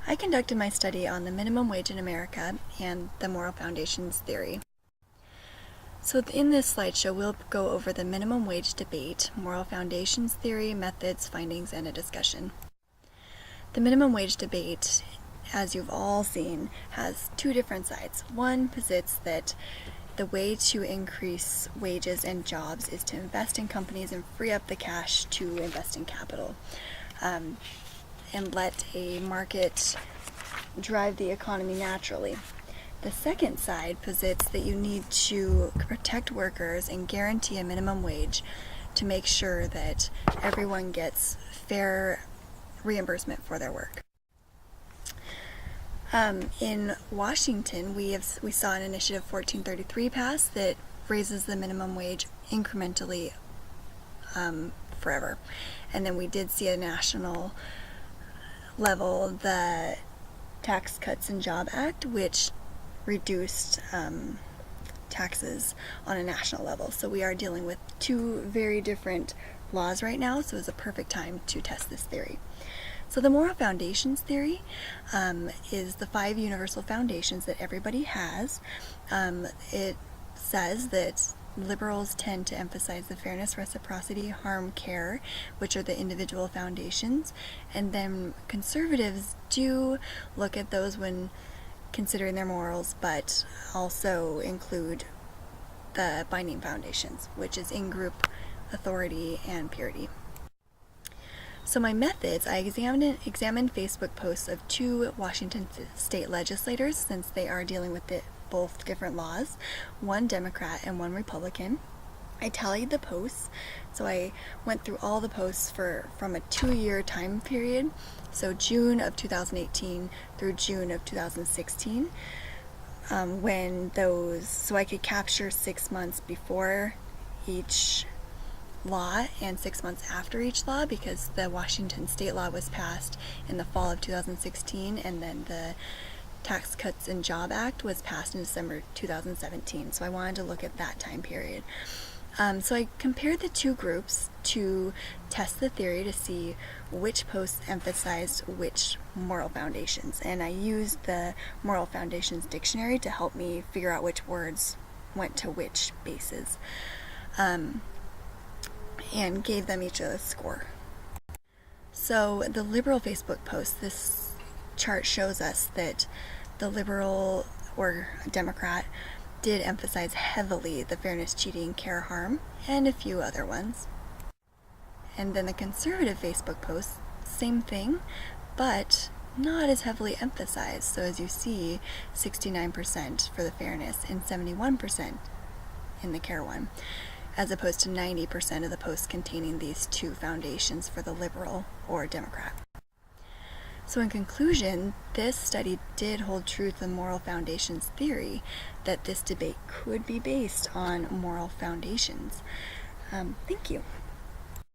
I conducted my study on the minimum wage in America and the moral foundations theory. So in this slideshow, we'll go over the minimum wage debate, moral foundations theory, methods, findings, and a discussion. The minimum wage debate, as you've all seen, has two different sides. One posits that the way to increase wages and jobs is to invest in companies and free up the cash to invest in capital, and let a market drive the economy naturally. The second side posits that you need to protect workers and guarantee a minimum wage to make sure that everyone gets fair reimbursement for their work. In Washington, we saw an Initiative 1433 pass that raises the minimum wage incrementally forever. And then we did see a national level, the Tax Cuts and Job Act, which reduced taxes on a national level. So we are dealing with two very different laws right now, so it's a perfect time to test this theory. So the moral foundations theory is the 5 universal foundations that everybody has. It says that liberals tend to emphasize the fairness, reciprocity, harm, care, which are the individual foundations, and then conservatives do look at those when considering their morals, but also include the binding foundations, which is in-group authority and purity. So my methods, I examined Facebook posts of 2 Washington state legislators, since they are dealing with both different laws, one Democrat and one Republican. I tallied the posts, so I went through all the posts from a 2-year time period, so June of 2018 through June of 2016, so I could capture 6 months before each law and 6 months after each law, because the Washington state law was passed in the fall of 2016, and then the Tax Cuts and Job Act was passed in December 2017, so I wanted to look at that time period. So I compared the two groups to test the theory to see which posts emphasized which moral foundations, and I used the moral foundations dictionary to help me figure out which words went to which bases, and gave them each a score. So the liberal Facebook post, this chart shows us that the liberal or Democrat did emphasize heavily the fairness, cheating, care, harm, and a few other ones. And then the conservative Facebook post, same thing, but not as heavily emphasized. So as you see, 69% for the fairness and 71% in the care one, as opposed to 90% of the posts containing these 2 foundations for the liberal or Democrat. So in conclusion, this study did hold true to the moral foundations theory, that this debate could be based on moral foundations. Thank you.